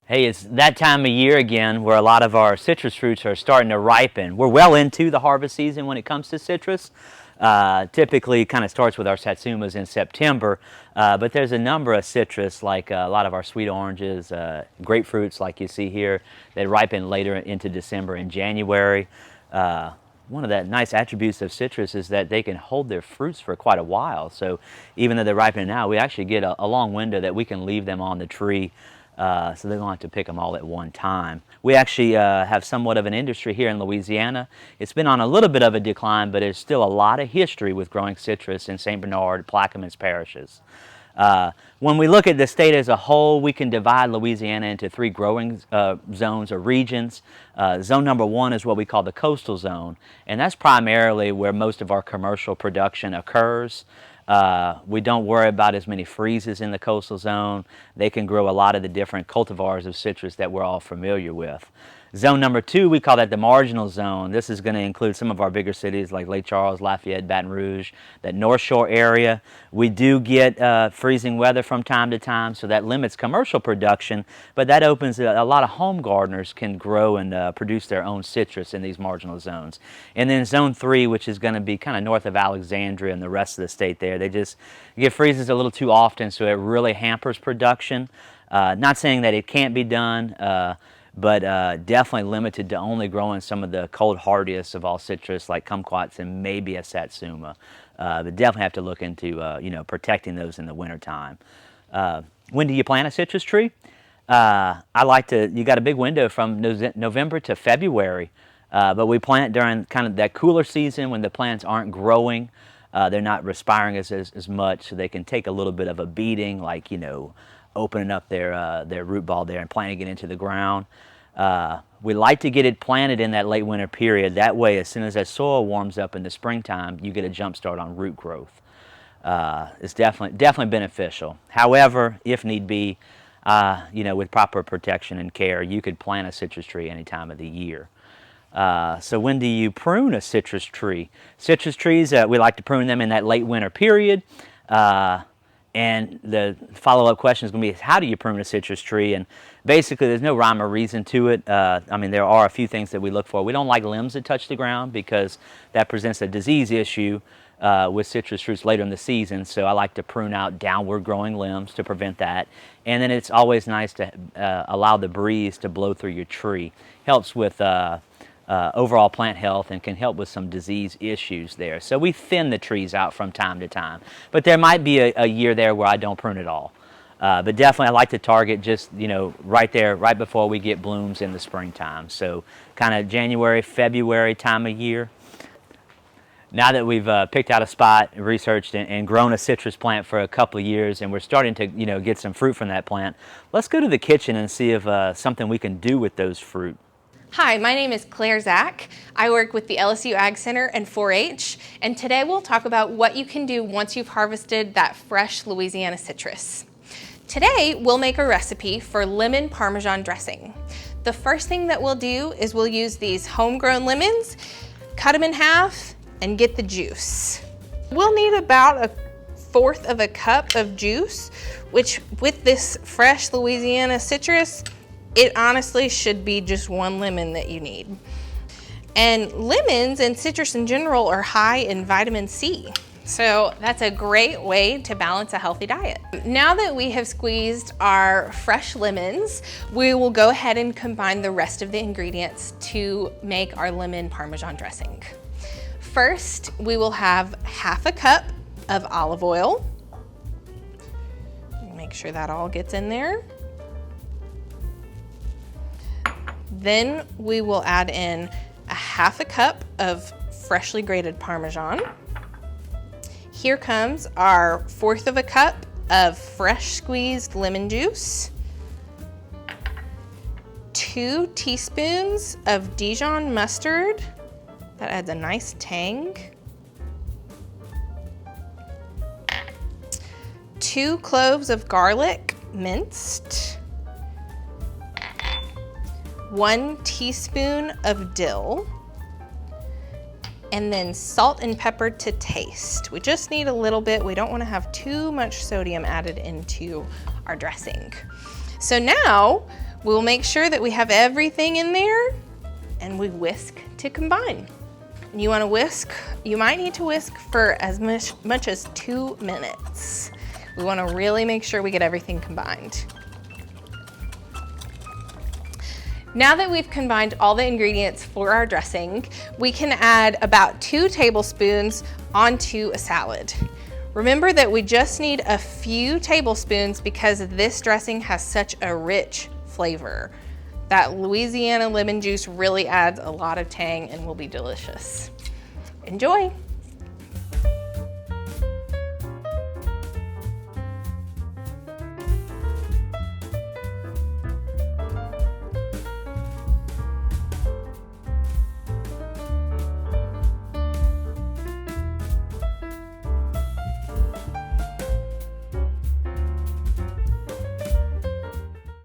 Hey, it's that time of year again where a lot of our citrus fruits are starting to ripen. We're well into the harvest season when it comes to citrus. Typically kind of starts with our satsumas in September, but there's a number of citrus like a lot of our sweet oranges, grapefruits like you see here that ripen later into December and January. One of the nice attributes of citrus is that they can hold their fruits for quite a while. So even though they're ripening now, we actually get a long window that we can leave them on the tree, so they don't have to pick them all at one time. We actually have somewhat of an industry here in Louisiana. It's been on a little bit of a decline, but there's still a lot of history with growing citrus in St. Bernard, Plaquemines parishes. When we look at the state as a whole, we can divide Louisiana into three growing zones or regions. Zone number one is what we call the coastal zone, and that's primarily where most of our commercial production occurs. We don't worry about as many freezes in the coastal zone. They can grow a lot of the different cultivars of citrus that we're all familiar with. Zone number two, we call that the marginal zone. This is going to include some of our bigger cities like Lake Charles, Lafayette, Baton Rouge, that North Shore area. We do get freezing weather from time to time, so that limits commercial production, but that opens a lot of home gardeners can grow and produce their own citrus in these marginal zones. And then zone three, which is going to be kind of north of Alexandria and the rest of the state there, they just get freezes a little too often, so it really hampers production. Not saying that it can't be done, but definitely limited to only growing some of the cold hardiest of all citrus like kumquats and maybe a satsuma. But definitely have to look into protecting those in the wintertime. When do you plant a citrus tree? You got a big window from November to February, but we plant during kind of that cooler season when the plants aren't growing. They're not respiring as much, so they can take a little bit of a beating, like, opening up their root ball there and planting it into the ground. We like to get it planted in that late winter period. That way, as soon as that soil warms up in the springtime, you get a jump start on root growth. It's definitely beneficial. However, if need be, with proper protection and care, you could plant a citrus tree any time of the year. So when do you prune a citrus tree? Citrus trees, we like to prune them in that late winter period. And the follow-up question is going to be, how do you prune a citrus tree? And basically, there's no rhyme or reason to it. There are a few things that we look for. We don't like limbs that touch the ground because that presents a disease issue with citrus fruits later in the season. So I like to prune out downward growing limbs to prevent that. And then it's always nice to allow the breeze to blow through your tree. Helps with overall plant health and can help with some disease issues there. So we thin the trees out from time to time. But there might be a year there where I don't prune at all. But definitely I like to target just, right there, right before we get blooms in the springtime. So kind of January, February time of year. Now that we've picked out a spot, researched and grown a citrus plant for a couple of years, and we're starting to get some fruit from that plant, let's go to the kitchen and see if something we can do with those fruit. Hi, my name is Claire Zach. I work with the LSU Ag Center and 4-H, and today we'll talk about what you can do once you've harvested that fresh Louisiana citrus. Today, we'll make a recipe for lemon Parmesan dressing. The first thing that we'll do is we'll use these homegrown lemons, cut them in half, and get the juice. We'll need about 1/4 of a cup of juice, which with this fresh Louisiana citrus, it honestly should be just one lemon that you need. And lemons and citrus in general are high in vitamin C. So that's a great way to balance a healthy diet. Now that we have squeezed our fresh lemons, we will go ahead and combine the rest of the ingredients to make our lemon Parmesan dressing. First, we will have 1/2 cup of olive oil. Make sure that all gets in there. Then we will add in 1/2 cup of freshly grated Parmesan. Here comes our 1/4 of a cup of fresh squeezed lemon juice. 2 teaspoons of Dijon mustard. That adds a nice tang. 2 cloves of garlic minced. 1 teaspoon of dill, and then salt and pepper to taste. We just need a little bit. We don't want to have too much sodium added into our dressing. So now We'll make sure that we have everything in there and we whisk to combine. And you want to whisk, you might need to whisk for as much as 2 minutes. We want to really make sure we get everything combined. Now that we've combined all the ingredients for our dressing, we can add about 2 tablespoons onto a salad. Remember that we just need a few tablespoons because this dressing has such a rich flavor. That Louisiana lemon juice really adds a lot of tang and will be delicious. Enjoy!